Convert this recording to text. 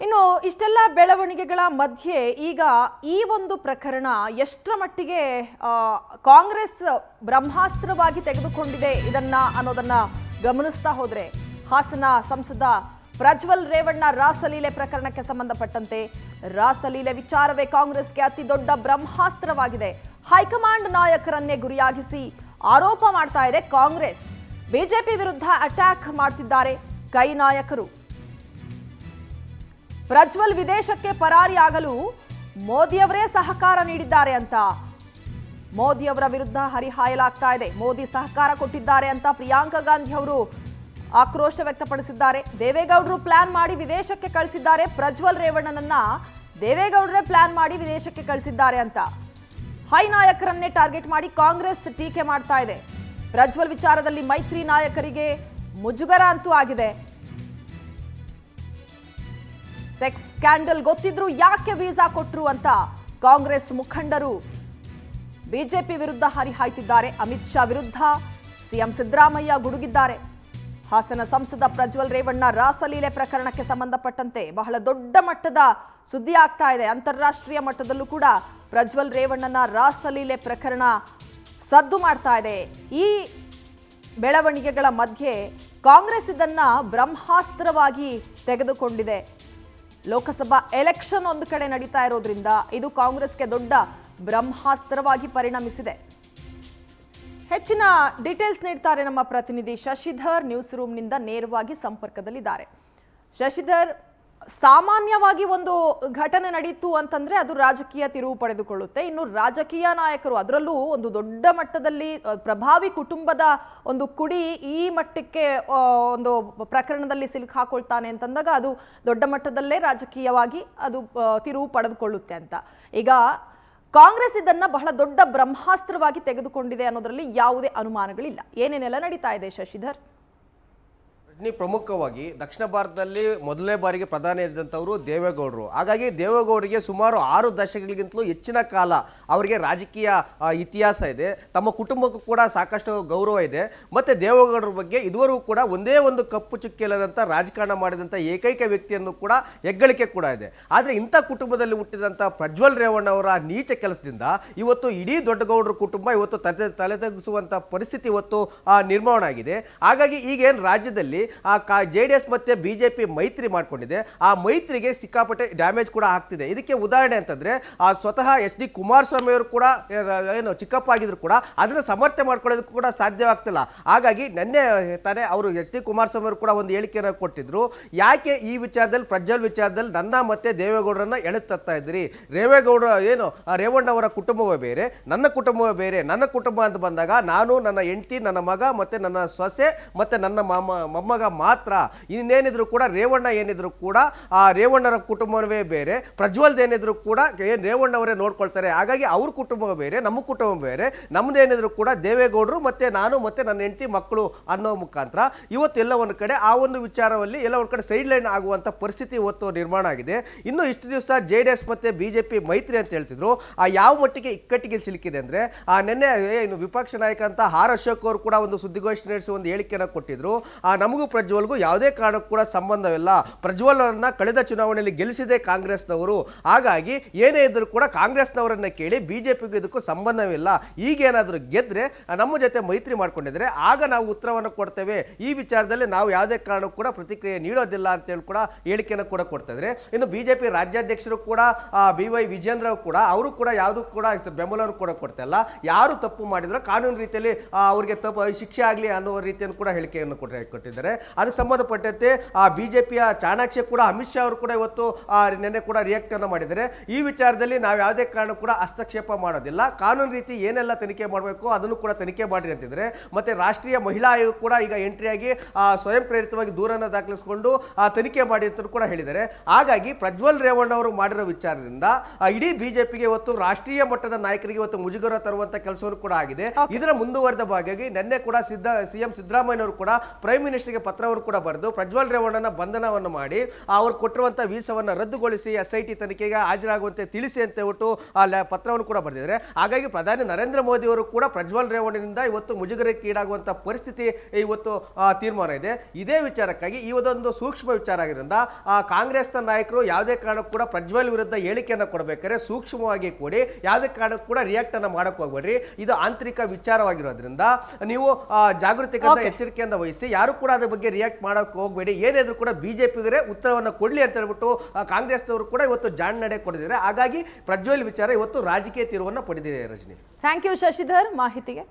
ಇನ್ನು ಇಷ್ಟೆಲ್ಲ ಬೆಳವಣಿಗೆಗಳ ಮಧ್ಯೆ ಈಗ ಈ ಒಂದು ಪ್ರಕರಣ ಎಷ್ಟರ ಮಟ್ಟಿಗೆ ಕಾಂಗ್ರೆಸ್ ಬ್ರಹ್ಮಾಸ್ತ್ರವಾಗಿ ತೆಗೆದುಕೊಂಡಿದೆ ಇದನ್ನ ಅನ್ನೋದನ್ನ ಗಮನಿಸ್ತಾ ಹೋದ್ರೆ ಹಾಸನ ಸಂಸದ ಪ್ರಜ್ವಲ್ ರೇವಣ್ಣ ರಾಸಲೀಲೆ ಪ್ರಕರಣಕ್ಕೆ ಸಂಬಂಧಪಟ್ಟಂತೆ ರಾಸಲೀಲೆ ವಿಚಾರವೇ ಕಾಂಗ್ರೆಸ್ಗೆ ಅತಿ ದೊಡ್ಡ ಬ್ರಹ್ಮಾಸ್ತ್ರವಾಗಿದೆ. ಹೈಕಮಾಂಡ್ ನಾಯಕರನ್ನೇ ಗುರಿಯಾಗಿಸಿ ಆರೋಪ ಮಾಡ್ತಾ ಇದೆ ಕಾಂಗ್ರೆಸ್. ಬಿಜೆಪಿ ವಿರುದ್ಧ ಅಟ್ಯಾಕ್ ಮಾಡ್ತಿದ್ದಾರೆ ಕೈ ನಾಯಕರು. ಪ್ರಜ್ವಲ್ ವಿದೇಶಕ್ಕೆ ಪರಾರಿಯಾಗಲು ಮೋದಿಯವರೇ ಸಹಕಾರ ನೀಡಿದ್ದಾರೆ ಅಂತ ಮೋದಿಯವರ ವಿರುದ್ಧ ಹರಿಹಾಯಲಾಗ್ತಾ ಇದೆ. ಮೋದಿ ಸಹಕಾರ ಕೊಟ್ಟಿದ್ದಾರೆ ಅಂತ ಪ್ರಿಯಾಂಕಾ ಗಾಂಧಿ ಅವರು ಆಕ್ರೋಶ ವ್ಯಕ್ತಪಡಿಸಿದ್ದಾರೆ. ದೇವೇಗೌಡರು ಪ್ಲಾನ್ ಮಾಡಿ ವಿದೇಶಕ್ಕೆ ಕಳಿಸಿದ್ದಾರೆ. ಪ್ರಜ್ವಲ್ ರೇವಣ್ಣನನ್ನ ದೇವೇಗೌಡರೇ ಪ್ಲಾನ್ ಮಾಡಿ ವಿದೇಶಕ್ಕೆ ಕಳಿಸಿದ್ದಾರೆ ಅಂತ ಹೈ ನಾಯಕರನ್ನೇ ಟಾರ್ಗೆಟ್ ಮಾಡಿ ಕಾಂಗ್ರೆಸ್ ಟೀಕೆ ಮಾಡ್ತಾ ಇದೆ. ಪ್ರಜ್ವಲ್ ವಿಚಾರದಲ್ಲಿ ಮೈತ್ರಿ ನಾಯಕರಿಗೆ ಮುಜುಗರ ಅಂತೂ ಆಗಿದೆ. ಸೆಕ್ಸ್ ಸ್ಕ್ಯಾಂಡಲ್ ಗೊತ್ತಿದ್ರು ಯಾಕೆ ವೀಸಾ ಕೊಟ್ರು ಅಂತ ಕಾಂಗ್ರೆಸ್ ಮುಖಂಡರು ಬಿಜೆಪಿ ವಿರುದ್ಧ ಹರಿಹಾಯ್ತಿದ್ದಾರೆ. ಅಮಿತ್ ಶಾ ವಿರುದ್ಧ ಸಿಎಂ ಸಿದ್ದರಾಮಯ್ಯ ಗುಡುಗಿದ್ದಾರೆ. ಹಾಸನ ಸಂಸದ ಪ್ರಜ್ವಲ್ ರೇವಣ್ಣ ರಾಸಲೀಲೆ ಪ್ರಕರಣಕ್ಕೆ ಸಂಬಂಧಪಟ್ಟಂತೆ ಬಹಳ ದೊಡ್ಡ ಮಟ್ಟದ ಸುದ್ದಿ ಆಗ್ತಾ ಇದೆ. ಅಂತಾರಾಷ್ಟ್ರೀಯ ಮಟ್ಟದಲ್ಲೂ ಕೂಡ ಪ್ರಜ್ವಲ್ ರೇವಣ್ಣನ ರಾಸಲೀಲೆ ಪ್ರಕರಣ ಸದ್ದು ಮಾಡ್ತಾ ಇದೆ. ಈ ಬೆಳವಣಿಗೆಗಳ ಮಧ್ಯೆ ಕಾಂಗ್ರೆಸ್ ಇದನ್ನ ಬ್ರಹ್ಮಾಸ್ತ್ರವಾಗಿ ತೆಗೆದುಕೊಂಡಿದೆ. ಲೋಕಸಭಾ ಎಲೆಕ್ಷನ್ ಒಂದು ಕಡೆ ನಡೀತಾ ಇರೋದ್ರಿಂದ ಇದು ಕಾಂಗ್ರೆಸ್ಗೆ ದೊಡ್ಡ ಬ್ರಹ್ಮಾಸ್ತ್ರವಾಗಿ ಪರಿಣಮಿಸಿದೆ. ಹೆಚ್ಚಿನ ಡೀಟೇಲ್ಸ್ ನೀಡ್ತಾರೆ ನಮ್ಮ ಪ್ರತಿನಿಧಿ ಶಶಿಧರ್. ನ್ಯೂಸ್ ರೂಮ್ನಿಂದ ನೇರವಾಗಿ ಸಂಪರ್ಕದಲ್ಲಿದ್ದಾರೆ. ಶಶಿಧರ್, ಸಾಮಾನ್ಯವಾಗಿ ಒಂದು ಘಟನೆ ನಡೀತು ಅಂತಂದ್ರೆ ಅದು ರಾಜಕೀಯ ತಿರುವು ಪಡೆದುಕೊಳ್ಳುತ್ತೆ. ಇನ್ನು ರಾಜಕೀಯ ನಾಯಕರು, ಅದರಲ್ಲೂ ಒಂದು ದೊಡ್ಡ ಮಟ್ಟದಲ್ಲಿ ಪ್ರಭಾವಿ ಕುಟುಂಬದ ಒಂದು ಕುಡಿ ಈ ಮಟ್ಟಕ್ಕೆ ಒಂದು ಪ್ರಕರಣದಲ್ಲಿ ಸಿಲುಕು ಹಾಕೊಳ್ತಾನೆ ಅಂತಂದಾಗ ಅದು ದೊಡ್ಡ ಮಟ್ಟದಲ್ಲೇ ರಾಜಕೀಯವಾಗಿ ಅದು ತಿರುವು ಪಡೆದುಕೊಳ್ಳುತ್ತೆ ಅಂತ. ಈಗ ಕಾಂಗ್ರೆಸ್ ಇದನ್ನ ಬಹಳ ದೊಡ್ಡ ಬ್ರಹ್ಮಾಸ್ತ್ರವಾಗಿ ತೆಗೆದುಕೊಂಡಿದೆ ಅನ್ನೋದ್ರಲ್ಲಿ ಯಾವುದೇ ಅನುಮಾನಗಳಿಲ್ಲ. ಏನೇನೆಲ್ಲ ನಡೀತಾ ಇದೆ ಶಶಿಧರ್? ಪ್ರಮುಖವಾಗಿ ದಕ್ಷಿಣ ಭಾರತದಲ್ಲಿ ಮೊದಲನೇ ಬಾರಿಗೆ ಪ್ರಧಾನಿ ಇದ್ದಂಥವರು ದೇವೇಗೌಡರು. ಹಾಗಾಗಿ ದೇವೇಗೌಡರಿಗೆ ಸುಮಾರು 6 ದಶಕಗಳಿಗಿಂತಲೂ ಹೆಚ್ಚಿನ ಕಾಲ ಅವರಿಗೆ ರಾಜಕೀಯ ಇತಿಹಾಸ ಇದೆ. ತಮ್ಮ ಕುಟುಂಬಕ್ಕೂ ಕೂಡ ಸಾಕಷ್ಟು ಗೌರವ ಇದೆ. ಮತ್ತು ದೇವೇಗೌಡರ ಬಗ್ಗೆ ಇದುವರೆಗೂ ಕೂಡ ಒಂದೇ ಒಂದು ಕಪ್ಪು ಚುಕ್ಕಿಲ್ಲದಂಥ ರಾಜಕಾರಣ ಮಾಡಿದಂಥ ಏಕೈಕ ವ್ಯಕ್ತಿಯನ್ನು ಕೂಡ ಹೆಗ್ಗಳಿಕೆ ಕೂಡ ಇದೆ. ಆದರೆ ಇಂಥ ಕುಟುಂಬದಲ್ಲಿ ಹುಟ್ಟಿದಂಥ ಪ್ರಜ್ವಲ್ ರೇವಣ್ಣ ಅವರ ನೀಚ ಕೆಲಸದಿಂದ ಇವತ್ತು ಇಡೀ ದೊಡ್ಡಗೌಡರ ಕುಟುಂಬ ಇವತ್ತು ತಲೆತಗ್ಗಿಸುವಂಥ ಪರಿಸ್ಥಿತಿ ಇವತ್ತು ನಿರ್ಮಾಣ ಆಗಿದೆ. ಹಾಗಾಗಿ ಈಗೇನು ರಾಜ್ಯದಲ್ಲಿ JDS ಮತ್ತೆ ಬಿಜೆಪಿ ಮೈತ್ರಿ ಮಾಡ್ಕೊಂಡಿದೆ. ಆ ಮೈತ್ರಿಗೆ ಸಿಕ್ಕಾಪಟ್ಟೆ ಡ್ಯಾಮೇಜ್ ಕೂಡ ಆಗ್ತಿದೆ. ಇದಕ್ಕೆ ಉದಾಹರಣೆ ಅಂತಂದ್ರೆ ಸ್ವತಃ HD ಕುಮಾರಸ್ವಾಮಿ ಅವರು ಕೂಡ ಏನು ಚಿಕ್ಕಪ್ಪ ಆಗಿದ್ರು ಕೂಡ ಅದನ್ನ ಸಮರ್ಥನೆ ಮಾಡ್ಕೊಳ್ಳೋದಕ್ಕೂ ಕೂಡ ಸಾಧ್ಯವಾಗ್ತಿಲ್ಲ. ಹಾಗಾಗಿ ನಿನ್ನೆ ತಾನೇ ಅವರು HD ಕುಮಾರಸ್ವಾಮಿ ಅವರು ಕೂಡ ಒಂದು ಹೇಳಿಕೆಯನ್ನು ಕೊಟ್ಟಿದ್ರು. ಯಾಕೆ ಈ ವಿಚಾರದಲ್ಲಿ ಪ್ರಜ್ವಲ್ ವಿಚಾರದಲ್ಲಿ ನನ್ನ ಮತ್ತೆ ದೇವೇಗೌಡರನ್ನ ಎಳೆತತ್ತಾ ಇದ್ರಿ? ರೇವಣ್ಣ ಅವರ ಕುಟುಂಬವೇ ಬೇರೆ, ನನ್ನ ಕುಟುಂಬವೇ ಬೇರೆ. ನನ್ನ ಕುಟುಂಬ ಅಂತ ಬಂದಾಗ ನಾನು, ನನ್ನ ಹೆಂಡತಿ, ನನ್ನ ಮಗ ಮತ್ತೆ ನನ್ನ ಸೊಸೆ ಮತ್ತೆ ನನ್ನ ಮೊಮ್ಮಗ ಮಾತ್ರ. ಇನ್ನೇನಿದ್ರು ಕೂಡ ರೇವಣ್ಣ ಏನಿದ್ರು ಕೂಡ ಆ ರೇವಣ್ಣರ ಕುಟುಂಬವೇ ಬೇರೆ, ಪ್ರಜ್ವಲ್ದ ಏನಿದ್ರು ಕೂಡ ರೇವಣ್ಣವರೇ ನೋಡ್ಕೊಳ್ತಾರೆ. ಹಾಗಾಗಿ ಅವ್ರ ಕುಟುಂಬ ಬೇರೆ, ನಮ್ಮ ಕುಟುಂಬ ಬೇರೆ. ನಮ್ದೇನಿದ್ರು ಕೂಡ ದೇವೇಗೌಡರು ಮತ್ತೆ ನಾನು ಮತ್ತೆ ನನ್ನ ಹೆಂಡತಿ ಮಕ್ಕಳು ಅನ್ನೋ ಮುಖಾಂತರ ಇವತ್ತು ಎಲ್ಲ ಒಂದು ಕಡೆ ಆ ಒಂದು ವಿಚಾರದಲ್ಲಿ ಎಲ್ಲ ಒಂದು ಕಡೆ ಸೈಡ್ ಲೈನ್ ಆಗುವಂಥ ಪರಿಸ್ಥಿತಿ ಇವತ್ತು ನಿರ್ಮಾಣ ಆಗಿದೆ. ಇನ್ನು ಇಷ್ಟು ದಿವಸ JDS ಮತ್ತೆ ಬಿಜೆಪಿ ಮೈತ್ರಿ ಅಂತ ಹೇಳ್ತಿದ್ರು. ಯಾವ ಮಟ್ಟಿಗೆ ಇಕ್ಕಟ್ಟಿಗೆ ಸಿಲುಕಿದೆ ಅಂದರೆ ನಿನ್ನೆ ಇನ್ನು ವಿಪಕ್ಷ ನಾಯಕ ಅಂತ ಅಶೋಕ್ ಅವರು ಕೂಡ ಒಂದು ಸುದ್ದಿಗೋಷ್ಠಿ ನಡೆಸಿ ಒಂದು ಹೇಳಿಕೆಯನ್ನು ಕೊಟ್ಟಿದ್ರು. ನಮಗೂ ಪ್ರಜ್ವಲ್ಗೂ ಯಾವುದೇ ಕಾರಣಕ್ಕೂ ಕೂಡ ಸಂಬಂಧವಿಲ್ಲ. ಪ್ರಜ್ವಲ್ ಅವರನ್ನ ಕಳೆದ ಚುನಾವಣೆಯಲ್ಲಿ ಗೆಲ್ಲಿಸಿದೆ ಕಾಂಗ್ರೆಸ್ನವರು. ಹಾಗಾಗಿ ಏನೇ ಇದ್ರೂ ಕೂಡ ಕಾಂಗ್ರೆಸ್ನವರನ್ನ ಕೇಳಿ ಬಿಜೆಪಿಗೂ ಇದಕ್ಕೂ ಸಂಬಂಧವಿಲ್ಲ. ಈಗೇನಾದರೂ ಗೆದ್ರೆ ನಮ್ಮ ಜೊತೆ ಮೈತ್ರಿ ಮಾಡ್ಕೊಂಡಿದ್ರೆ ಆಗ ನಾವು ಉತ್ತರವನ್ನು ಕೊಡ್ತೇವೆ. ಈ ವಿಚಾರದಲ್ಲಿ ನಾವು ಯಾವುದೇ ಕಾರಣಕ್ಕೂ ಕೂಡ ಪ್ರತಿಕ್ರಿಯೆ ನೀಡೋದಿಲ್ಲ ಅಂತೇಳಿ ಕೂಡ ಹೇಳಿಕೆಯನ್ನು ಕೂಡ ಕೊಡ್ತಾ ಇದ್ದಾರೆ. ಇನ್ನು ಬಿಜೆಪಿ ರಾಜ್ಯಾಧ್ಯಕ್ಷರು ಕೂಡ BY ವಿಜೇಂದ್ರ ಕೂಡ ಅವರು ಕೂಡ ಯಾವುದೂ ಕೂಡ ಬೆಂಬಲವನ್ನು ಕೂಡ ಕೊಡ್ತಾ ಇಲ್ಲ. ಯಾರು ತಪ್ಪು ಮಾಡಿದ್ರು ಕಾನೂನು ರೀತಿಯಲ್ಲಿ ಅವರಿಗೆ ತಪ್ಪು ಶಿಕ್ಷೆ ಆಗಲಿ ಅನ್ನೋ ರೀತಿಯನ್ನು ಕೂಡ ಹೇಳಿಕೆಯನ್ನು ಕೊಟ್ಟಿದ್ದಾರೆ. ಅದಕ್ಕೆ ಸಂಬಂಧಪಟ್ಟಂತೆ ಬಿಜೆಪಿಯ ಚಾಣಾಕ್ಷ ಕೂಡ ಅಮಿತ್ ಶಾ ಅವರು ಕೂಡ ಇವತ್ತು ನಿನ್ನೆ ಕೂಡ ರಿಯಾಕ್ಟ್ ಅನ್ನು ಮಾಡಿದ್ದಾರೆ. ಈ ವಿಚಾರದಲ್ಲಿ ನಾವು ಯಾವುದೇ ಕಾರಣ ಕೂಡ ಹಸ್ತಕ್ಷೇಪ ಮಾಡೋದಿಲ್ಲ. ಕಾನೂನು ರೀತಿ ಏನೆಲ್ಲ ತನಿಖೆ ಮಾಡಬೇಕು ಅದನ್ನು ಕೂಡ ತನಿಖೆ ಮಾಡಿ ಅಂತಿದ್ದಾರೆ. ಮತ್ತೆ ರಾಷ್ಟ್ರೀಯ ಮಹಿಳಾ ಆಯೋಗ ಕೂಡ ಈಗ ಎಂಟ್ರಿಯಾಗಿ ಸ್ವಯಂ ಪ್ರೇರಿತವಾಗಿ ದೂರನ್ನು ದಾಖಲಿಸಿಕೊಂಡು ತನಿಖೆ ಮಾಡಿ ಅಂತ ಕೂಡ ಹೇಳಿದ್ದಾರೆ. ಹಾಗಾಗಿ ಪ್ರಜ್ವಲ್ ರೇವಣ್ಣ ಅವರು ಮಾಡಿರೋ ವಿಚಾರದಿಂದ ಇಡೀ ಬಿಜೆಪಿಗೆ ಇವತ್ತು ರಾಷ್ಟ್ರೀಯ ಮಟ್ಟದ ನಾಯಕರಿಗೆ ಇವತ್ತು ಮುಜುಗರ ತರುವಂತ ಕೆಲಸವನ್ನು ಕೂಡ ಆಗಿದೆ. ಇದರ ಮುಂದುವರೆದ ಭಾಗವಾಗಿ ನಿನ್ನೆ ಕೂಡ ಸಿಎಂ ಸಿದ್ದರಾಮಯ್ಯ ಅವರು ಕೂಡ ಪ್ರೈಮ್ ಮಿನಿಸ್ಟರ್ಗೆ ಪತ್ರವನ್ನು ಕೂಡ ಬರೆದು ಪ್ರಜ್ವಲ್ ರೇವಣ್ಣನ ಬಂಧನವನ್ನು ಮಾಡಿ ಅವರು ಕೊಟ್ಟಿರುವಂಥ ವೀಸಾವನ್ನು ರದ್ದುಗೊಳಿಸಿ SIT ತನಿಖೆಗೆ ಹಾಜರಾಗುವಂತೆ ತಿಳಿಸಿ ಅಂತ ಹೇಳ್ಬಿಟ್ಟು ಪತ್ರವನ್ನು ಕೂಡ ಬರೆದಿದ್ದಾರೆ. ಹಾಗಾಗಿ ಪ್ರಧಾನಿ ನರೇಂದ್ರ ಮೋದಿ ಅವರು ಕೂಡ ಪ್ರಜ್ವಲ್ ರೇವಣ್ಣನಿಂದ ಇವತ್ತು ಮುಜುಗರಕ್ಕೀಡಾಗುವಂಥ ಪರಿಸ್ಥಿತಿ ಇವತ್ತು ತೀರ್ಮಾನ ಇದೆ. ಇದೇ ವಿಚಾರಕ್ಕಾಗಿ ಈ ಒಂದು ಸೂಕ್ಷ್ಮ ವಿಚಾರ ಆಗಿರೋದ್ರಿಂದ ಕಾಂಗ್ರೆಸ್ನ ನಾಯಕರು ಯಾವುದೇ ಕಾರಣಕ್ಕೂ ಕೂಡ ಪ್ರಜ್ವಲ್ ವಿರುದ್ಧ ಹೇಳಿಕೆಯನ್ನು ಕೊಡಬೇಕಾದ್ರೆ ಸೂಕ್ಷ್ಮವಾಗಿ ಕೊಡಿ, ಯಾವುದೇ ಕಾರಣಕ್ಕೂ ಕೂಡ ರಿಯಾಕ್ಟ್ ಅನ್ನ ಮಾಡಕ್ಕೆ ಹೋಗ್ಬೇಡ್ರಿ. ಇದು ಆಂತರಿಕ ವಿಚಾರವಾಗಿರೋದ್ರಿಂದ ನೀವು ಜಾಗೃತಿಯಿಂದ ಎಚ್ಚರಿಕೆಯಿಂದ ವಹಿಸಿ, ಯಾರು ಕೂಡ ಅದ್ರ ಬಗ್ಗೆ ರಿಯಾಕ್ಟ್ ಮಾಡಕ್ಕೆ ಹೋಗಬೇಡಿ. ಏನಾದರೂ ಕೂಡ ಬಿಜೆಪಿಗರೇ ಉತ್ತರವನ್ನು ಕೊಡಲಿ ಅಂತ ಹೇಳ್ಬಿಟ್ಟು ಕಾಂಗ್ರೆಸ್ನವರು ಕೂಡ ಇವತ್ತು ಜಾಣ ನಡೆ ಕೊಡಿದ್ದಾರೆ. ಹಾಗಾಗಿ ಪ್ರಜ್ವಲ್ ವಿಚಾರ ಇವತ್ತು ರಾಜಕೀಯ ತೀರ್ವನ್ನು ಪಡೆದಿದೆ. ರಜನಿ, ಥ್ಯಾಂಕ್ ಯು ಶಶಿಧರ್ ಮಾಹಿತಿಗೆ.